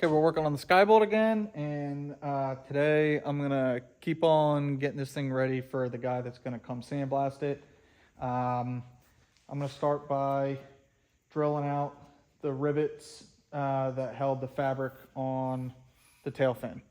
Okay, we're working on the Skybolt again, and today I'm gonna keep on getting this thing ready for the guy that's gonna come sandblast it. I'm gonna start by drilling out the rivets that held the fabric on the tail fin.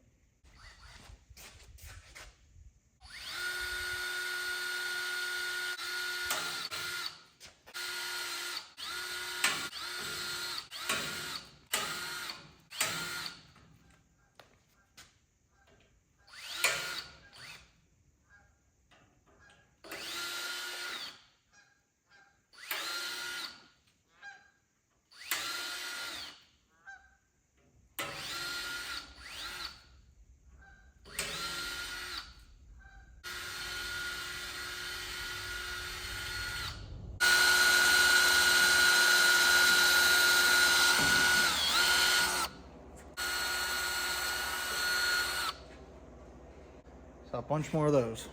So a bunch more of those.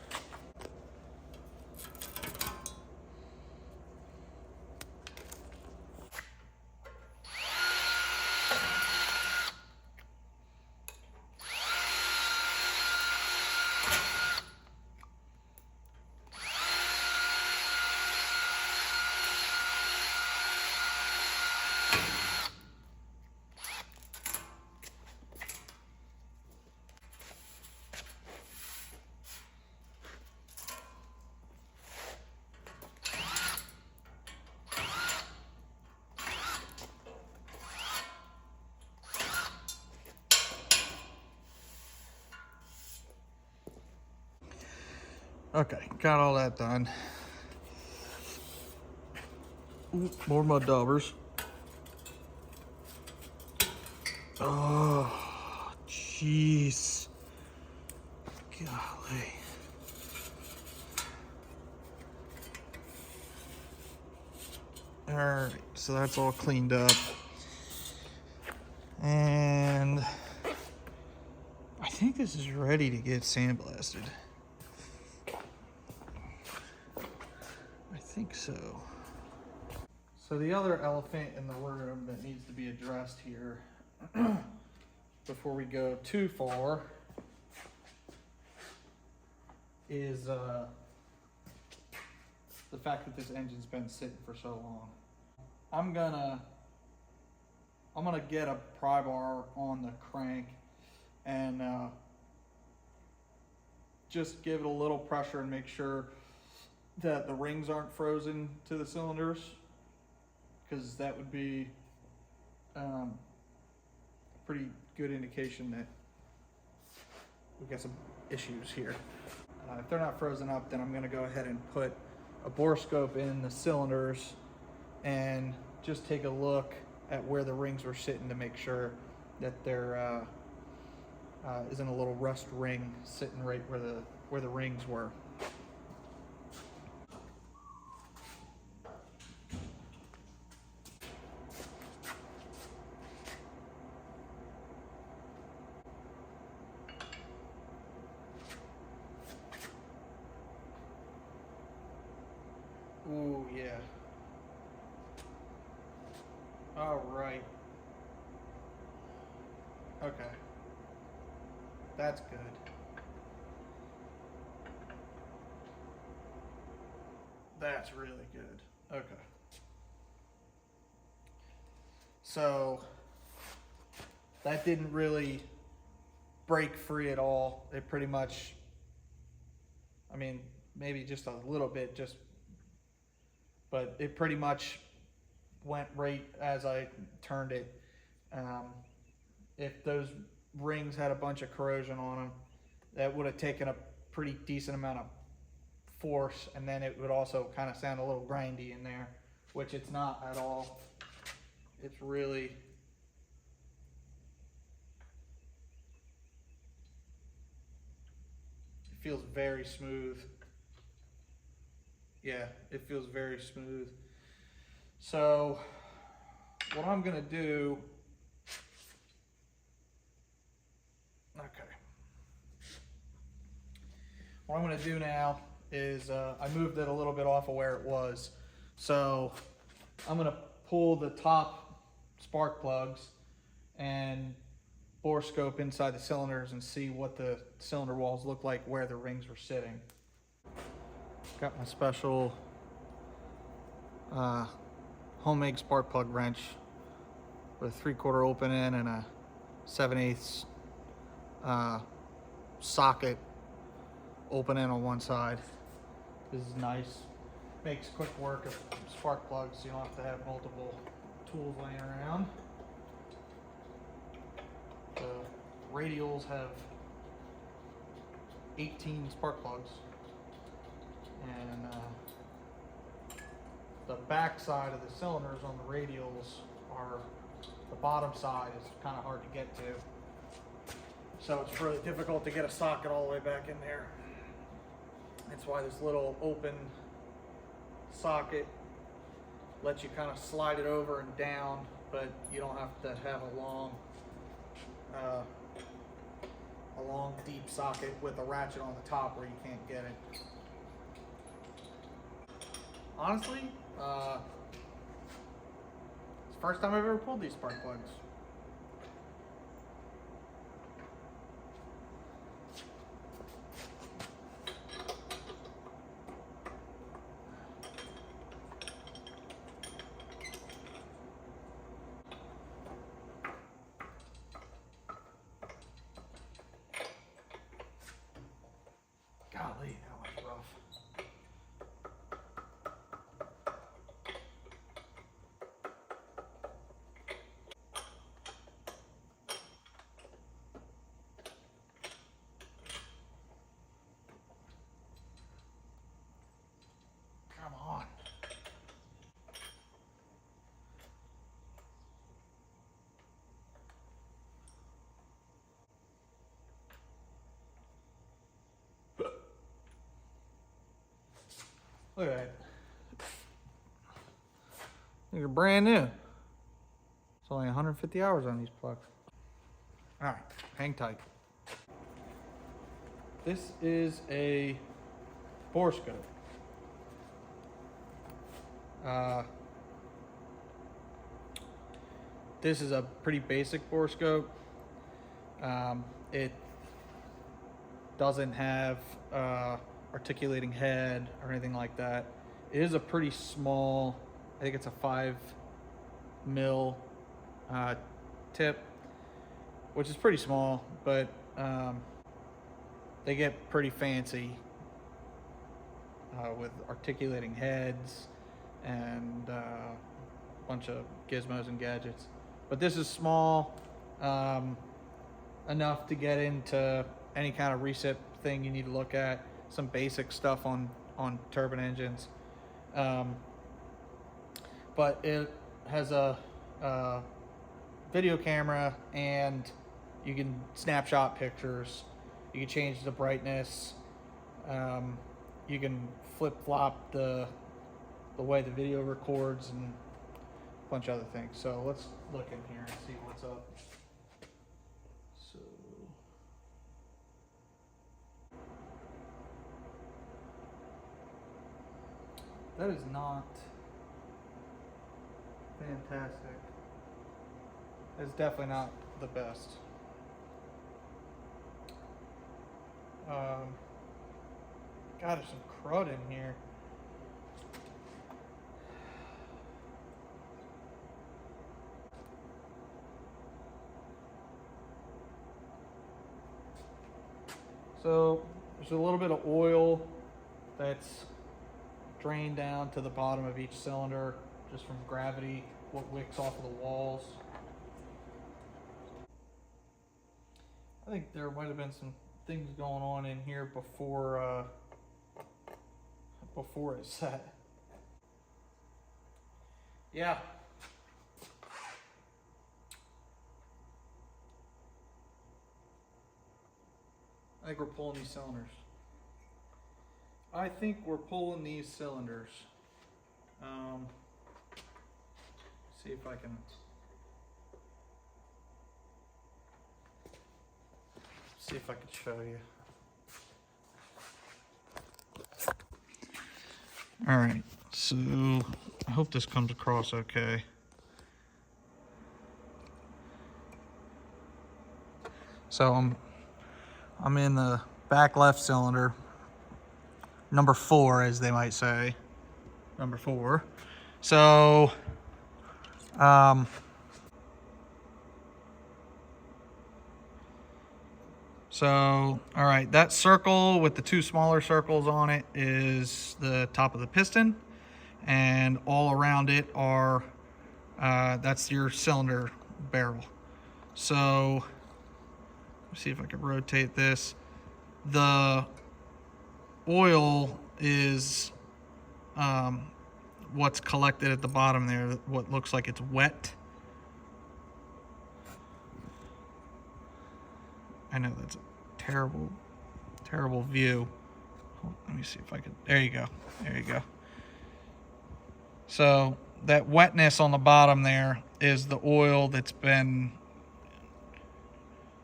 Okay, got all that done. Ooh, more mud daubers. Oh, jeez. Golly. All right, so that's all cleaned up. And I think this is ready to get sandblasted. I think so. So the other elephant in the room that needs to be addressed here before we go too far is the fact that this engine's been sitting for so long. I'm gonna get a pry bar on the crank and just give it a little pressure and make sure that the rings aren't frozen to the cylinders, because that would be a pretty good indication that we got some issues here. If they're not frozen up, then I'm going to go ahead and put a borescope in the cylinders and just take a look at where the rings were sitting to make sure that there isn't a little rust ring sitting right where the rings were. Ooh, yeah. All right. Okay. That's good. That's really good. Okay. So that didn't really break free at all. It pretty much, I mean, maybe just a little bit, but it pretty much went right as I turned it. If those rings had a bunch of corrosion on them, that would have taken a pretty decent amount of force, and then it would also kind of sound a little grindy in there, which it's not at all. It's really, it feels very smooth. Yeah, it feels very smooth. So what I'm gonna do, okay. What I'm gonna do now is I moved it a little bit off of where it was. So I'm gonna pull the top spark plugs and borescope inside the cylinders and see what the cylinder walls look like where the rings were sitting. Got my special homemade spark plug wrench with a 3/4 open end and a 7/8 socket open end on one side. This is nice. Makes quick work of spark plugs, so you don't have to have multiple tools laying around. The radials have 18 spark plugs, and the back side of the cylinders on the radials are, the bottom side is kind of hard to get to, so it's really difficult to get a socket all the way back in there. That's why this little open socket lets you kind of slide it over and down, but you don't have to have a long deep socket with a ratchet on the top where you can't get it. Honestly, it's the first time I've ever pulled these spark plugs. Golly, that was rough. Come on. Look at that. They're brand new. It's only 150 hours on these plugs. All right, hang tight. This is a borescope. This is a pretty basic borescope. It doesn't have articulating head or anything like that. It is a pretty small, I think it's a 5 mil tip, which is pretty small, but they get pretty fancy with articulating heads and a bunch of gizmos and gadgets. But this is small enough to get into any kind of recip thing you need to look at, some basic stuff on turbine engines. But it has a video camera, and you can snapshot pictures. You can change the brightness. You can flip-flop the way the video records and a bunch of other things. So let's look in here and see what's up. So that is not fantastic. It's definitely not the best. God, there's some crud in here. So there's a little bit of oil that's drained down to the bottom of each cylinder just from gravity, what wicks off of the walls. I think there might have been some things going on in here before it set. Yeah. I think we're pulling these cylinders. I think we're pulling these cylinders. See if I can. See if I can show you. All right, so I hope this comes across okay. So I'm in the back left cylinder, number 4, as they might say, number 4. So, all right, that circle with the 2 smaller circles on it is the top of the piston, and all around it are, that's your cylinder barrel. So, let's see if I can rotate this. The oil is what's collected at the bottom there, what looks like it's wet. I know that's a terrible, terrible view. Let me see if I can, there you go, there you go. So that wetness on the bottom there is the oil that's been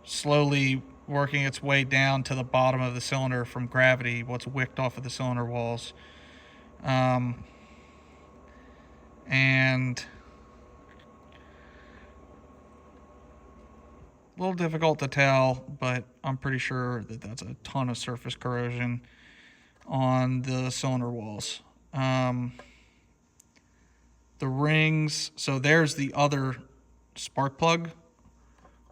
slowly working its way down to the bottom of the cylinder from gravity, what's wicked off of the cylinder walls. And a little difficult to tell, but I'm pretty sure that that's a ton of surface corrosion on the cylinder walls. The rings, so there's the other spark plug,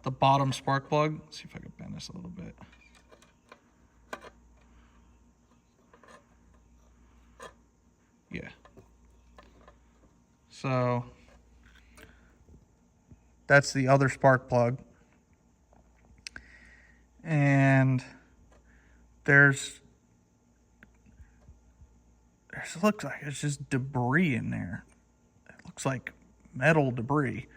the bottom spark plug. Let's see if I can bend this a little bit. Yeah. So that's the other spark plug. And there's looks like it's just debris in there. It looks like metal debris.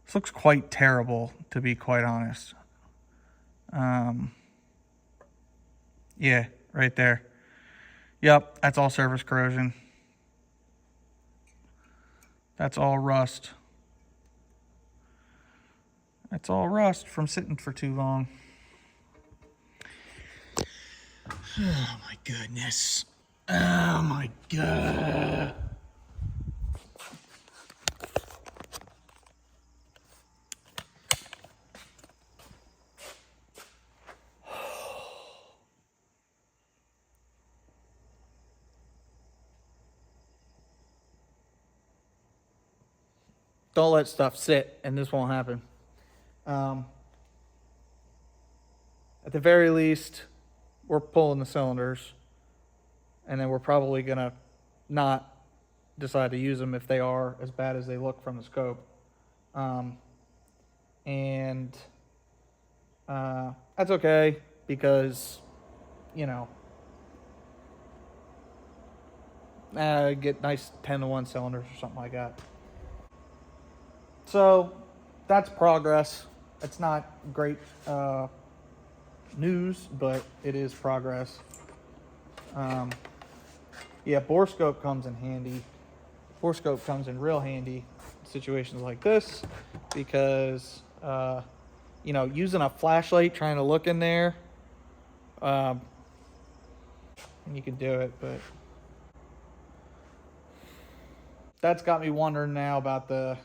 This looks quite terrible, to be quite honest. Yeah, right there. Yep, that's all surface corrosion. That's all rust. That's all rust from sitting for too long. Oh my goodness. Oh my god. Don't let stuff sit, and this won't happen. At the very least, we're pulling the cylinders, and then we're probably gonna not decide to use them if they are as bad as they look from the scope. That's okay, because, you know, get nice 10-to-1 cylinders or something like that. So that's progress. It's not great news, but it is progress. Yeah, bore scope comes in handy. Bore scope comes in real handy in situations like this, because you know, using a flashlight trying to look in there, you can do it, but that's got me wondering now about the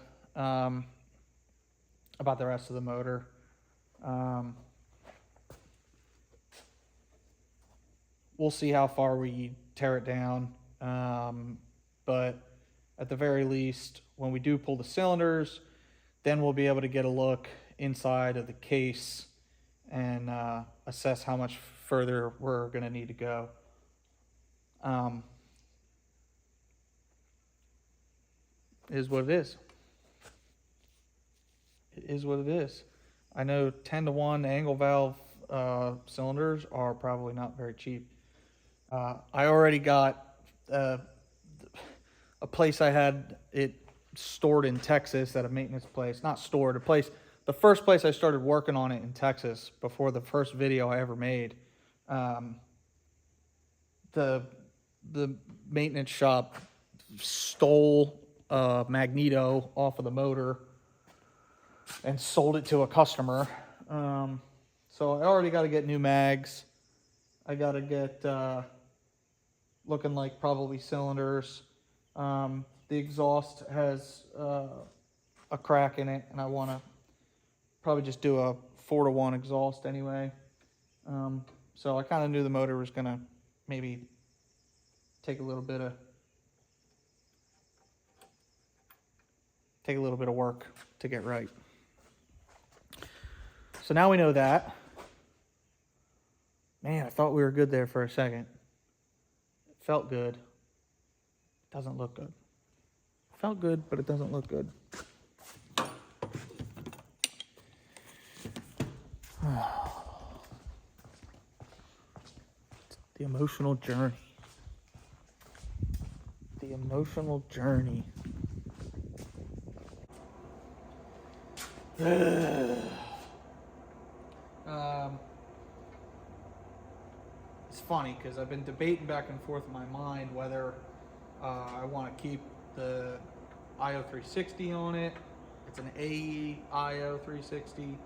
rest of the motor. We'll see how far we tear it down, but at the very least, when we do pull the cylinders, then we'll be able to get a look inside of the case and assess how much further we're going to need to go. It is what it is. It is what it is. I know 10-to-1 angle valve cylinders are probably not very cheap. I already got a place I had it stored in Texas at a maintenance place. Not stored, a place. The first place I started working on it in Texas before the first video I ever made. The maintenance shop stole a magneto off of the motor and sold it to a customer. So I already got to get new mags. I got to get looking like probably cylinders. The exhaust has a crack in it, and I want to probably just do a 4-to-1 exhaust anyway. So I kind of knew the motor was going to maybe take a little bit of work to get right. So now we know that. Man, I thought we were good there for a second. It felt good. It doesn't look good. It felt good, but it doesn't look good. The emotional journey. The emotional journey. It's funny because I've been debating back and forth in my mind whether I want to keep the IO 360 on it. It's an AE IO 360.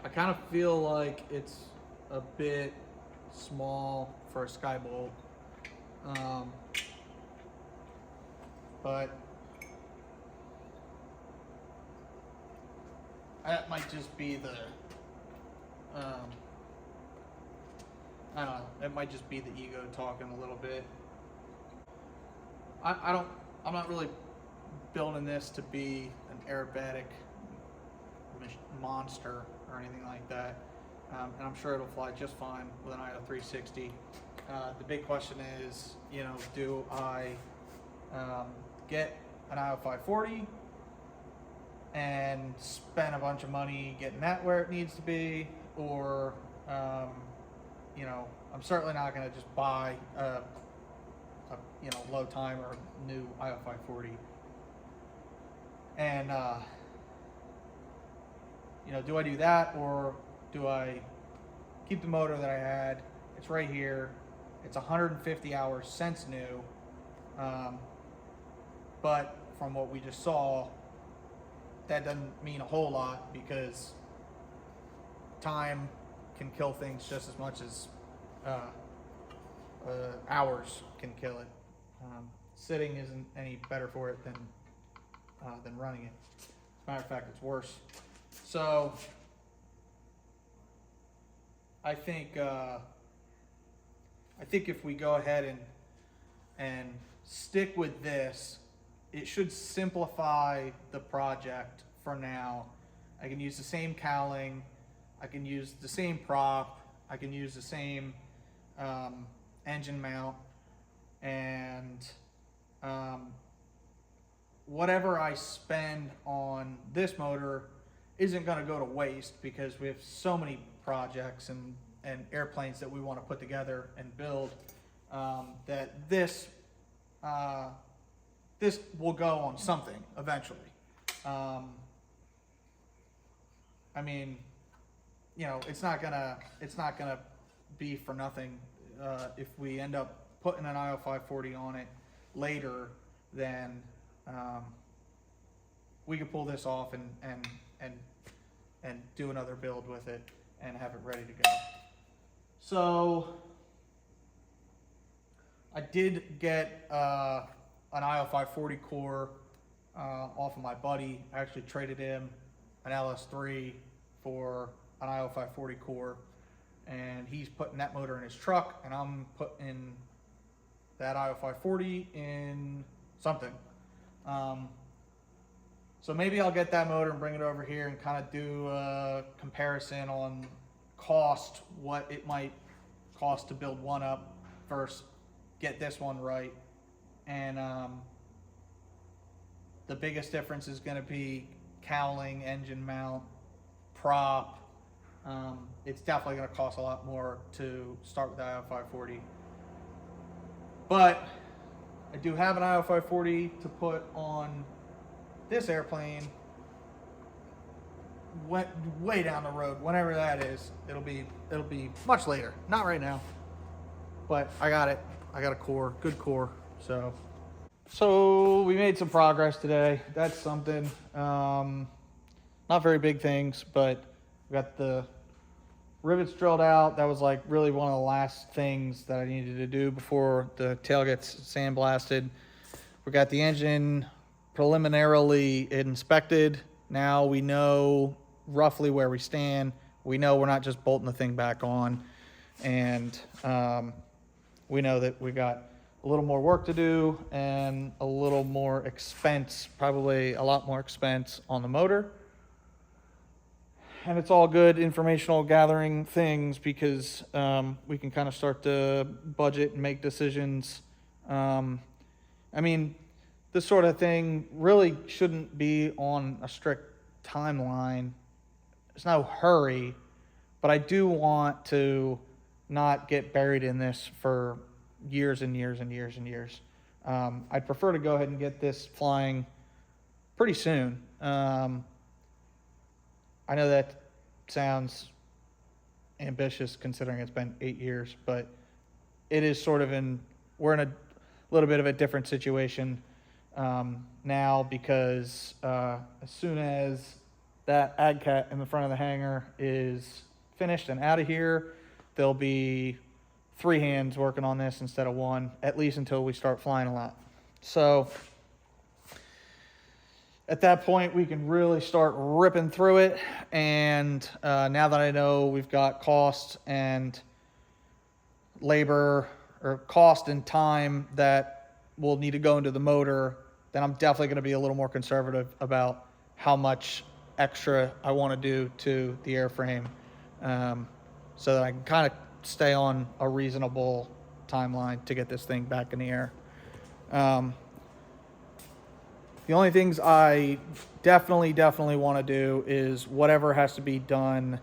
I kind of feel like it's a bit small for a Skybolt, but that might just be the, I don't know, it might just be the ego talking a little bit. I'm not really building this to be an aerobatic monster or anything like that, and I'm sure it'll fly just fine with an IO 360. The big question is, you know, do I get an IO 540 and spend a bunch of money getting that where it needs to be, or you know, I'm certainly not going to just buy a you know, low timer new IO 540. And you know, do I do that, or do I keep the motor that I had? It's right here. It's 150 hours since new, but from what we just saw, that doesn't mean a whole lot, because time can kill things just as much as hours can kill it. Sitting isn't any better for it than running it. As a matter of fact, it's worse. So I think if we go ahead and stick with this, it should simplify the project for now. I can use the same cowling, I can use the same prop, I can use the same engine mount, and whatever I spend on this motor isn't going to go to waste, because we have so many projects and airplanes that we want to put together and build, that this will go on something eventually. I mean, you know, it's not gonna be for nothing. If we end up putting an IO 540 on it later, then we could pull this off and do another build with it and have it ready to go. So I did get an IO 540 core off of my buddy. I actually traded him an LS3 for an IO 540 core, and he's putting that motor in his truck, and I'm putting that IO 540 in something. So maybe I'll get that motor and bring it over here and kind of do a comparison on cost, what it might cost to build one up versus get this one right. And the biggest difference is going to be cowling, engine mount, prop. It's definitely going to cost a lot more to start with the IO 540. But I do have an IO 540 to put on this airplane way down the road. Whenever that is, it'll be much later. Not right now. But I got it. I got a core, good core. So we made some progress today. That's something. Not very big things, but we got the rivets drilled out. That was like really one of the last things that I needed to do before the tail gets sandblasted. We got the engine preliminarily inspected. Now we know roughly where we stand. We know we're not just bolting the thing back on. And we know that we got a little more work to do and a little more expense, probably a lot more expense on the motor. And it's all good informational gathering things because we can kind of start to budget and make decisions. I mean, this sort of thing really shouldn't be on a strict timeline. There's no hurry, but I do want to not get buried in this for years and years and years and years. I'd prefer to go ahead and get this flying pretty soon. I know that sounds ambitious considering it's been 8 years, but it is sort of we're in a little bit of a different situation now because as soon as that ag cat in the front of the hangar is finished and out of here, there'll be 3 hands working on this instead of 1, at least until we start flying a lot. So at that point, we can really start ripping through it. And now that I know we've got cost and labor, or cost and time that will need to go into the motor, then I'm definitely going to be a little more conservative about how much extra I want to do to the airframe, so that I can kind of stay on a reasonable timeline to get this thing back in the air. The only things I definitely want to do is whatever has to be done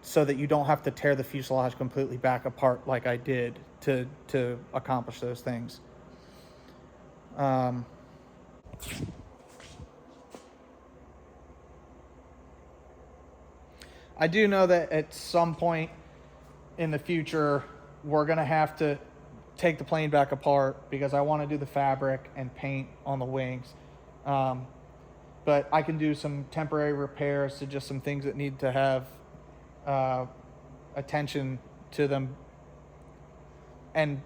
so that you don't have to tear the fuselage completely back apart like I did to accomplish those things. I do know that at some point in the future, we're going to have to take the plane back apart because I want to do the fabric and paint on the wings. But I can do some temporary repairs to just some things that need to have attention to them and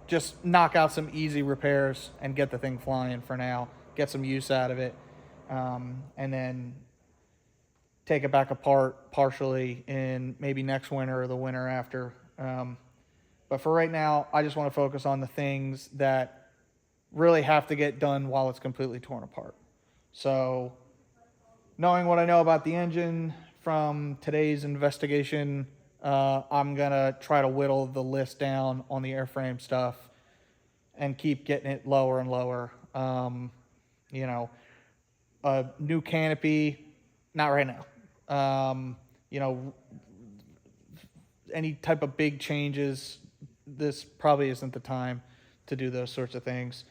just knock out some easy repairs and get the thing flying for now, get some use out of it, and then take it back apart partially in maybe next winter or the winter after. But for right now, I just want to focus on the things that really have to get done while it's completely torn apart. So knowing what I know about the engine from today's investigation, I'm going to try to whittle the list down on the airframe stuff and keep getting it lower and lower. A new canopy, not right now. Any type of big changes, this probably isn't the time to do those sorts of things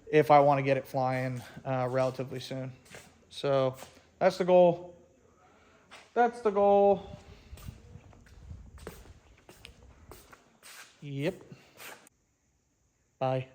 if I want to get it flying relatively soon. So that's the goal. Yep. Bye.